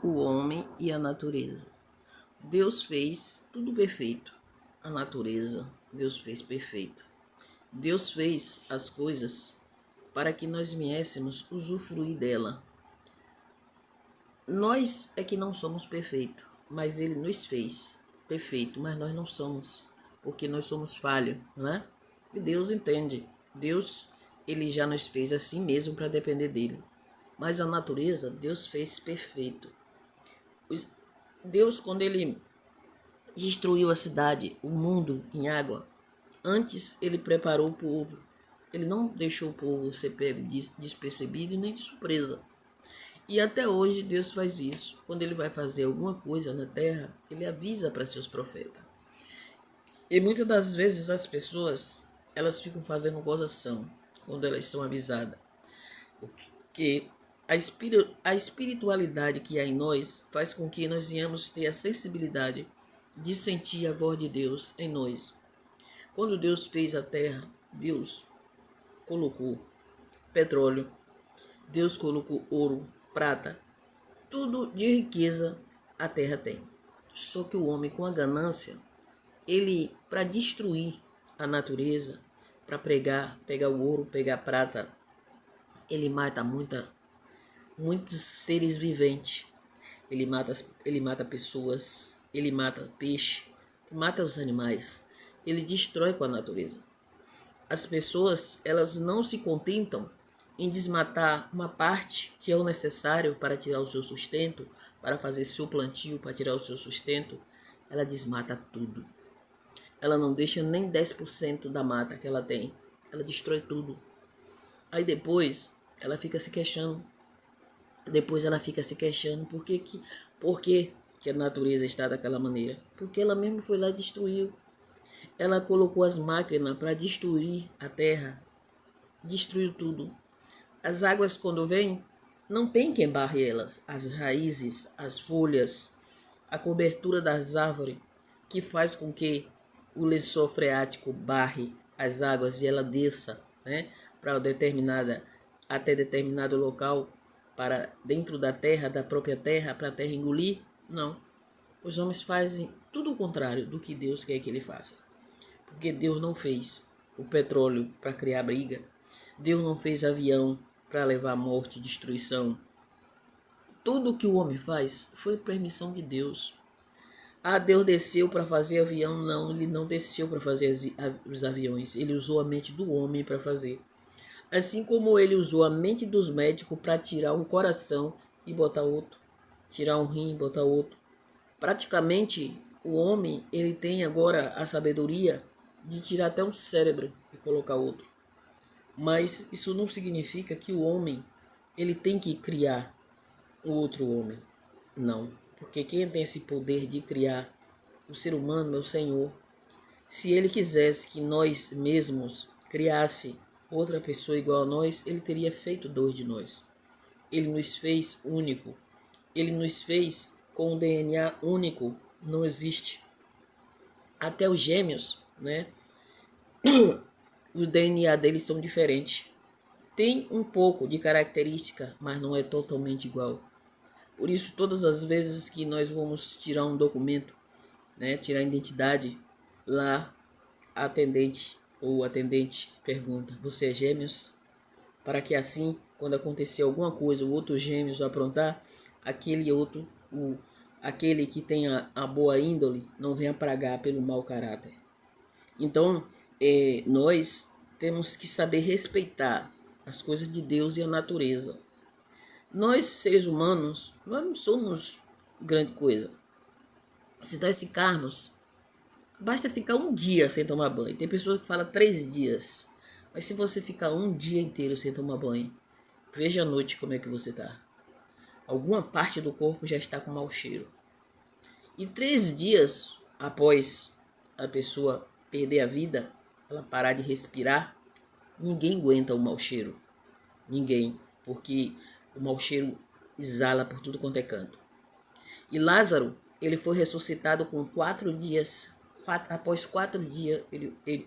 O homem e a natureza. Deus fez tudo perfeito. A natureza, Deus fez perfeito. Deus fez as coisas para que nós viéssemos usufruir dela. Nós é que não somos perfeitos, mas Ele nos fez perfeito, mas nós não somos, porque nós somos falhos, né? E Deus entende. Deus, Ele já nos fez assim mesmo para depender dele. Mas a natureza, Deus fez perfeito. Deus, quando Ele destruiu a cidade, o mundo em água, antes Ele preparou o povo. Ele não deixou o povo ser pego despercebido nem de surpresa. E até hoje Deus faz isso. Quando Ele vai fazer alguma coisa na terra, Ele avisa para seus profetas. E muitas das vezes as pessoas, elas ficam fazendo gozação quando elas são avisadas. Porque a espiritualidade que há em nós faz com que nós venhamos ter a sensibilidade de sentir a voz de Deus em nós. Quando Deus fez a terra, Deus colocou petróleo, Deus colocou ouro, prata, tudo de riqueza a terra tem. Só que o homem com a ganância, ele, para destruir a natureza, para pegar o ouro, pegar a prata, ele mata muitos seres viventes. Ele mata pessoas, ele mata peixe, mata os animais. Ele destrói com a natureza. As pessoas, elas não se contentam em desmatar uma parte que é o necessário para tirar o seu sustento, para fazer seu plantio, para tirar o seu sustento. Ela desmata tudo. Ela não deixa nem 10% da mata que ela tem. Ela destrói tudo. Aí depois ela fica se queixando. Por que a natureza está daquela maneira? Porque ela mesmo foi lá e destruiu. Ela colocou as máquinas para destruir a terra. Destruiu tudo. As águas, quando vêm, não tem quem barre elas. As raízes, as folhas, a cobertura das árvores, que faz com que o lençol freático barre as águas e ela desça, né, até determinado local, para dentro da terra, da própria terra, para a terra engolir. Não. Os homens fazem tudo o contrário do que Deus quer que ele faça. Porque Deus não fez o petróleo para criar briga. Deus não fez avião para levar morte e destruição. Tudo que o homem faz foi permissão de Deus. Ah, Deus desceu para fazer avião. Não, ele não desceu para fazer os aviões. Ele usou a mente do homem para fazer. Assim como ele usou a mente dos médicos para tirar um coração e botar outro. Tirar um rim e botar outro. Praticamente, o homem, ele tem agora a sabedoria de tirar até um cérebro e colocar outro. Mas isso não significa que o homem, ele tem que criar o outro homem. Não. Porque quem tem esse poder de criar o ser humano é o Senhor. Se ele quisesse que nós mesmos criasse outra pessoa igual a nós, ele teria feito dois de nós. Ele nos fez único. Ele nos fez com um DNA único. Não existe. Até os gêmeos, né? O DNA deles são diferentes. Tem um pouco de característica, mas não é totalmente igual. Por isso, todas as vezes que nós vamos tirar um documento, né, tirar a identidade, lá a atendente ou o atendente pergunta: você é gêmeos? Para que assim, quando acontecer alguma coisa, o outro gêmeos aprontar, aquele que tem a boa índole não venha pragar pelo mau caráter. Então, nós temos que saber respeitar as coisas de Deus e a natureza. Nós, seres humanos, nós não somos grande coisa. Se nós ficarmos, basta ficar um dia sem tomar banho. Tem pessoas que falam 3 dias. Mas se você ficar um dia inteiro sem tomar banho, veja à noite como é que você está. Alguma parte do corpo já está com mau cheiro. E 3 dias após a pessoa perder a vida, ela parar de respirar, ninguém aguenta o mau cheiro. Ninguém. Porque o mau cheiro exala por tudo quanto é canto. E Lázaro, ele foi ressuscitado com 4 dias. Após 4 dias,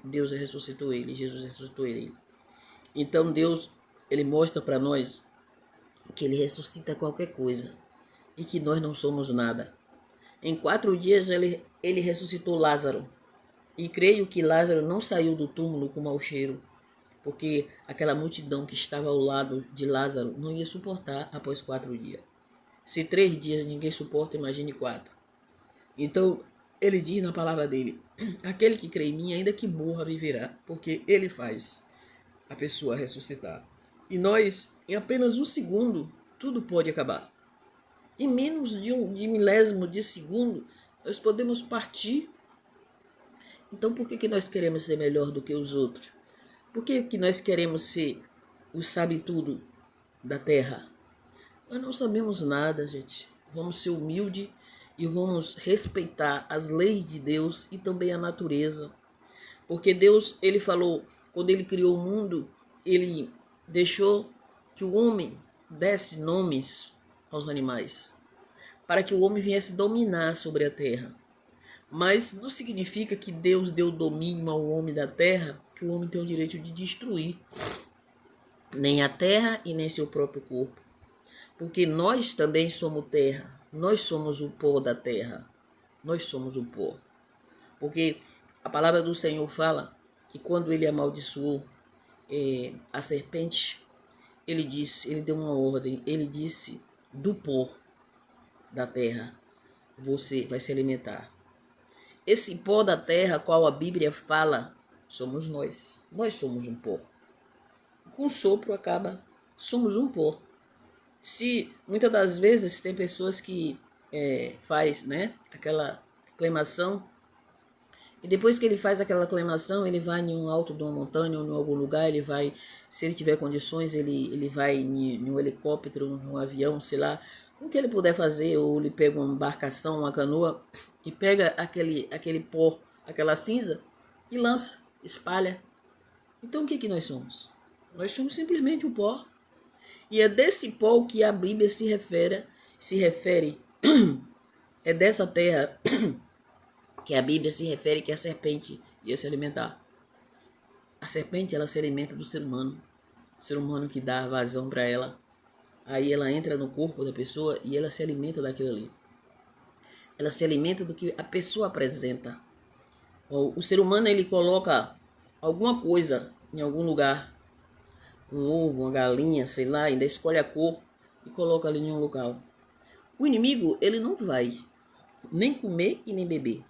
Deus ressuscitou ele, Jesus ressuscitou ele. Então Deus, ele mostra para nós que ele ressuscita qualquer coisa. e que nós não somos nada. Em 4 dias ele ressuscitou Lázaro. E creio que Lázaro não saiu do túmulo com mau cheiro, porque aquela multidão que estava ao lado de Lázaro não ia suportar após 4 dias. Se 3 dias ninguém suporta, imagine 4. Então, ele diz na palavra dele, aquele que crê em mim, ainda que morra, viverá, porque ele faz a pessoa ressuscitar. E nós, em apenas um segundo, tudo pode acabar. Em menos de milésimo de segundo, nós podemos partir. Então, por que nós queremos ser melhor do que os outros? Por que nós queremos ser o sabe-tudo da terra? Nós não sabemos nada, gente. Vamos ser humildes e vamos respeitar as leis de Deus e também a natureza. Porque Deus, ele falou, quando ele criou o mundo, ele deixou que o homem desse nomes aos animais, para que o homem viesse dominar sobre a terra. Mas não significa que Deus deu domínio ao homem da terra, que o homem tem o direito de destruir nem a terra e nem seu próprio corpo. Porque nós também somos terra, nós somos o pó da terra, nós somos o pó. Porque a palavra do Senhor fala que quando ele amaldiçoou a serpente, ele deu uma ordem, ele disse, do pó da terra você vai se alimentar. Esse pó da terra, qual a Bíblia fala, somos nós. Nós somos um pó. Com sopro acaba, somos um pó. Se muitas das vezes tem pessoas que faz, né, aquela aclamação, e depois que ele faz aquela aclamação, ele vai em um alto de uma montanha ou em algum lugar, ele vai, se ele tiver condições, ele vai em um helicóptero, num avião, sei lá, o que ele puder fazer, ou ele pega uma embarcação, uma canoa, e pega aquele pó, aquela cinza, e lança, espalha. Então o que nós somos? Nós somos simplesmente o pó. E é desse pó que a Bíblia se refere é dessa terra que a Bíblia se refere que a serpente ia se alimentar. A serpente, ela se alimenta do ser humano. O ser humano que dá vazão para ela. Aí ela entra no corpo da pessoa e ela se alimenta daquilo ali. Ela se alimenta do que a pessoa apresenta. O ser humano, ele coloca alguma coisa em algum lugar. Um ovo, uma galinha, sei lá, ainda escolhe a cor e coloca ali em um local. O inimigo, ele não vai nem comer e nem beber.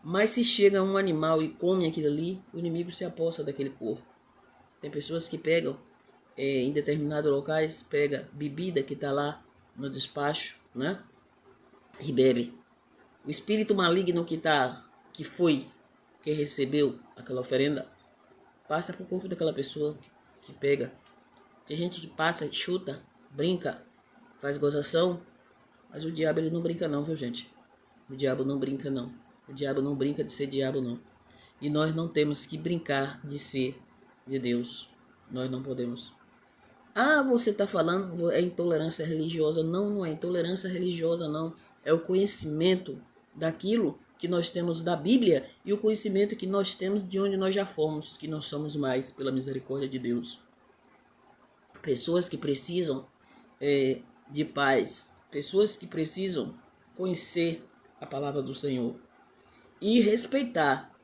Mas se chega um animal e come aquilo ali, o inimigo se aposta daquele corpo. Tem pessoas que pegam, em determinados locais, pega bebida que está lá no despacho, né? E bebe. O espírito maligno que recebeu aquela oferenda, passa para o corpo daquela pessoa que pega. Tem gente que passa, chuta, brinca, faz gozação, mas o diabo ele não brinca não, viu gente? O diabo não brinca não. O diabo não brinca de ser diabo não. E nós não temos que brincar de ser de Deus. Nós não podemos. Ah, você está falando é intolerância religiosa. Não, não é intolerância religiosa não. É o conhecimento daquilo que nós temos da Bíblia e o conhecimento que nós temos de onde nós já fomos, que nós somos mais pela misericórdia de Deus. Pessoas que precisam de paz, pessoas que precisam conhecer a palavra do Senhor e respeitar,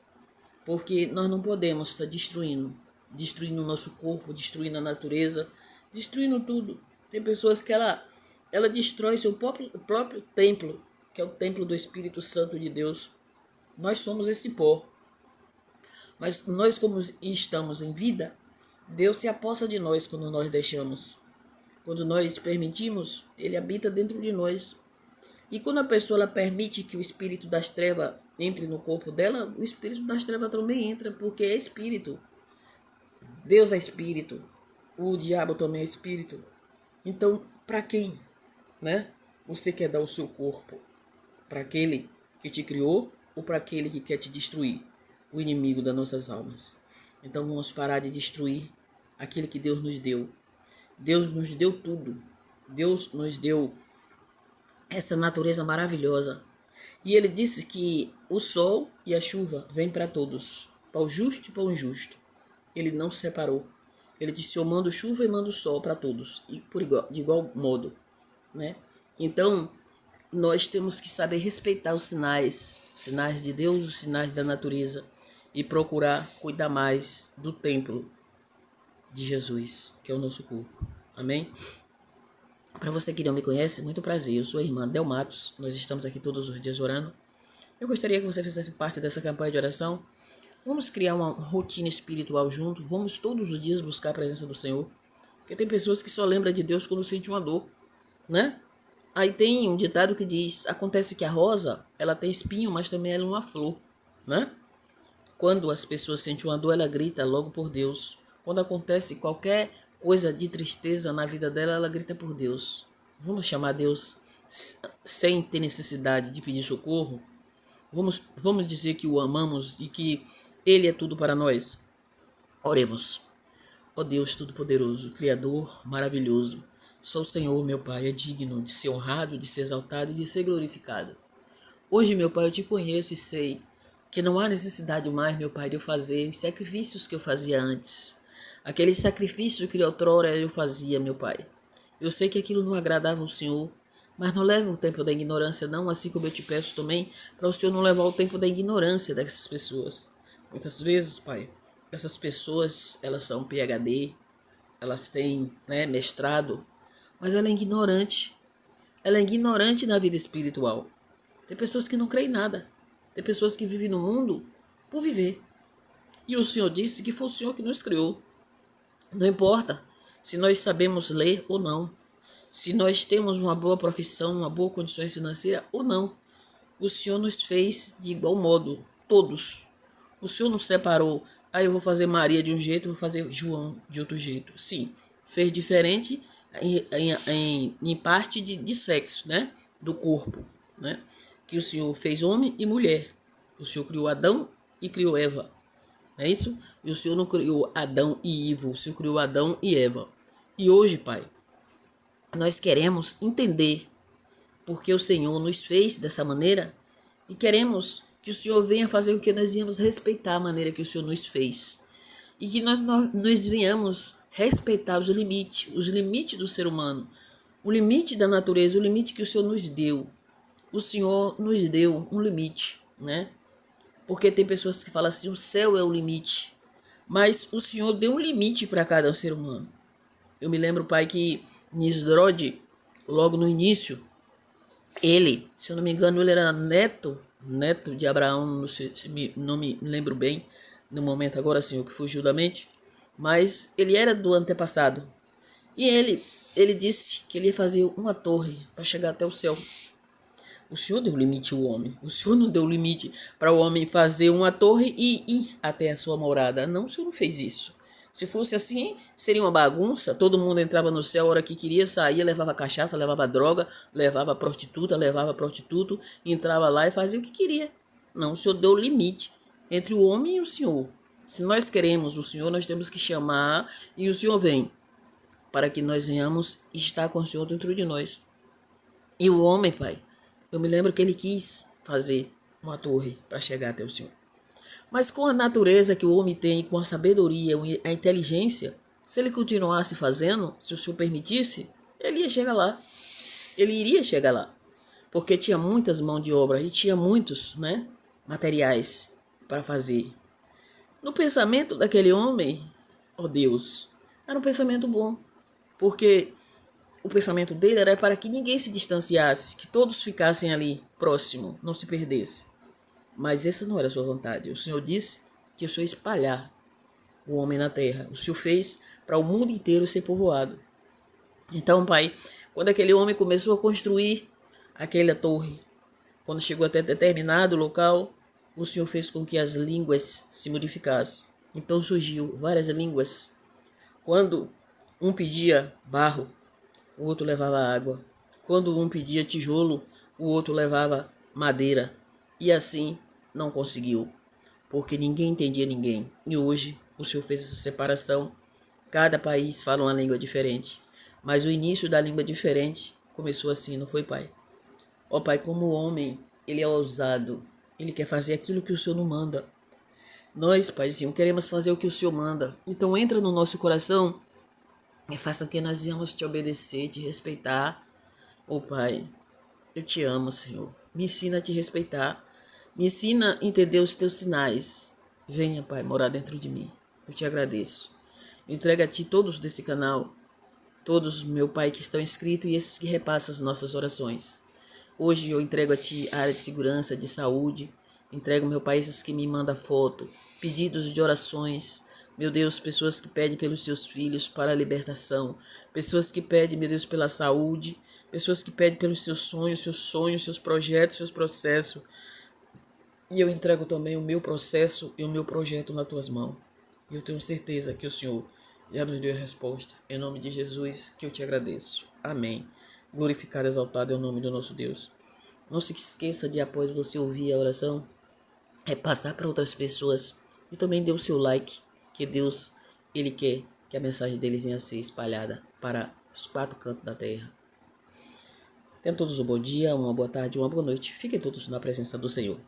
porque nós não podemos estar destruindo o nosso corpo, destruindo a natureza, destruindo tudo. Tem pessoas que ela destrói seu próprio templo, que é o templo do Espírito Santo de Deus. Nós somos esse pó. Mas nós, como estamos em vida, Deus se aposta de nós quando nós deixamos. Quando nós permitimos, ele habita dentro de nós. E quando a pessoa ela permite que o espírito das trevas entre no corpo dela, o espírito das trevas também entra, porque é espírito. Deus é espírito. O diabo também é espírito. Então, para quem, né, você quer dar o seu corpo? Para aquele que te criou ou para aquele que quer te destruir? O inimigo das nossas almas. Então vamos parar de destruir aquilo que Deus nos deu. Deus nos deu tudo. Deus nos deu essa natureza maravilhosa. E ele disse que o sol e a chuva vêm para todos, para o justo e para o injusto. Ele não separou. Ele disse: eu mando chuva e mando sol para todos, e de igual modo, né? Então, nós temos que saber respeitar os sinais de Deus, os sinais da natureza, e procurar cuidar mais do templo de Jesus, que é o nosso corpo. Amém? Para você que não me conhece, muito prazer. Eu sou a irmã Del Matos. Nós estamos aqui todos os dias orando. Eu gostaria que você fizesse parte dessa campanha de oração. Vamos criar uma rotina espiritual junto. Vamos todos os dias buscar a presença do Senhor. Porque tem pessoas que só lembram de Deus quando sente uma dor, né? Aí tem um ditado que diz: acontece que a rosa, ela tem espinho, mas também ela é uma flor, né? Quando as pessoas sentem uma dor, ela grita logo por Deus. Quando acontece qualquer coisa de tristeza na vida dela, ela grita por Deus. Vamos chamar Deus sem ter necessidade de pedir socorro? Vamos dizer que o amamos e que Ele é tudo para nós? Oremos. Ó Deus Todo-Poderoso, Criador maravilhoso, só o Senhor, meu Pai, é digno de ser honrado, de ser exaltado e de ser glorificado. Hoje, meu Pai, eu te conheço e sei que não há necessidade mais, meu Pai, de eu fazer os sacrifícios que eu fazia antes. Aqueles sacrifícios que outrora eu fazia, meu Pai. Eu sei que aquilo não agradava ao Senhor, mas não leve o tempo da ignorância, não, assim como eu te peço também, para o Senhor não levar o tempo da ignorância dessas pessoas. Muitas vezes, Pai, essas pessoas, elas são PhD, elas têm, né, mestrado, mas ela é ignorante. Ela é ignorante na vida espiritual. Tem pessoas que não creem em nada. Tem pessoas que vivem no mundo por viver. E o Senhor disse que foi o Senhor que nos criou. Não importa se nós sabemos ler ou não, se nós temos uma boa profissão, uma boa condições financeiras ou não. O Senhor nos fez de igual modo, todos. O Senhor nos separou. Aí eu vou fazer Maria de um jeito, eu vou fazer João de outro jeito. Sim, fez diferente em parte de sexo, né? Do corpo, né? Que o Senhor fez homem e mulher. O Senhor criou Adão e criou Eva. Não é isso? E o Senhor não criou Adão e Ivo, o Senhor criou Adão e Eva. E hoje, Pai, nós queremos entender porque o Senhor nos fez dessa maneira e queremos que o Senhor venha fazer com que nós venhamos respeitar a maneira que o Senhor nos fez e que nós venhamos respeitar os limites do ser humano, o limite da natureza, o limite que o Senhor nos deu. O Senhor nos deu um limite, né? Porque tem pessoas que falam assim, o céu é o limite, mas o Senhor deu um limite para cada ser humano. Eu me lembro, Pai, que Nisrod, logo no início, ele, se eu não me engano, ele era neto de Abraão, não me lembro bem no momento agora, assim, o que fugiu da mente, mas ele era do antepassado. E ele disse que ele ia fazer uma torre para chegar até o céu. O Senhor deu limite ao homem. O Senhor não deu limite para o homem fazer uma torre e ir até a sua morada. Não, o Senhor não fez isso. Se fosse assim, seria uma bagunça. Todo mundo entrava no céu a hora que queria, saía, levava cachaça, levava droga, levava prostituta, levava prostituto, entrava lá e fazia o que queria. Não, o Senhor deu limite entre o homem e o Senhor. Se nós queremos o Senhor, nós temos que chamar e o Senhor vem para que nós venhamos estar com o Senhor dentro de nós. E o homem, Pai, eu me lembro que ele quis fazer uma torre para chegar até o Senhor. Mas com a natureza que o homem tem, com a sabedoria, a inteligência, se ele continuasse fazendo, se o Senhor permitisse, ele ia chegar lá. Ele iria chegar lá. Porque tinha muitas mãos de obra e tinha muitos, né, materiais para fazer. No pensamento daquele homem, ó Deus, era um pensamento bom. Porque o pensamento dele era para que ninguém se distanciasse, que todos ficassem ali próximo, não se perdesse. Mas essa não era a sua vontade. O Senhor disse que o Senhor espalhar o homem na terra. O Senhor fez para o mundo inteiro ser povoado. Então, Pai, quando aquele homem começou a construir aquela torre, quando chegou até determinado local, o Senhor fez com que as línguas se modificassem. Então surgiu várias línguas. Quando um pedia barro, o outro levava água. Quando um pedia tijolo, o outro levava madeira. E assim não conseguiu, porque ninguém entendia ninguém. E hoje o Senhor fez essa separação. Cada país fala uma língua diferente. Mas o início da língua diferente começou assim, não foi, Pai? Ó Pai, como o homem, ele é ousado. Ele quer fazer aquilo que o Senhor não manda. Nós, Paizinho, queremos fazer o que o Senhor manda. Então entra no nosso coração e faça que nós venhamos te obedecer, te respeitar. Ó Pai, Eu te amo, Senhor. Me ensina a te respeitar. Me ensina a entender os teus sinais. Venha, Pai, morar dentro de mim. Eu te agradeço. Entrega a ti todos desse canal, todos, meu Pai, que estão inscritos e esses que repassam as nossas orações. Hoje eu entrego a ti a área de segurança, de saúde. Entrego, meu Pai, esses que me mandam foto, pedidos de orações. Meu Deus, pessoas que pedem pelos seus filhos para a libertação. Pessoas que pedem, meu Deus, pela saúde. Pessoas que pedem pelos seus sonhos, seus projetos, seus processos. E eu entrego também o meu processo e o meu projeto nas tuas mãos. E eu tenho certeza que o Senhor já nos deu a resposta. Em nome de Jesus, que eu te agradeço. Amém. Glorificado e exaltado é o nome do nosso Deus. Não se esqueça de, após você ouvir a oração, repassar para outras pessoas. E também dê o seu like, que Deus, Ele quer que a mensagem dele venha a ser espalhada para os 4 cantos da terra. Tenham todos um bom dia, uma boa tarde, uma boa noite. Fiquem todos na presença do Senhor.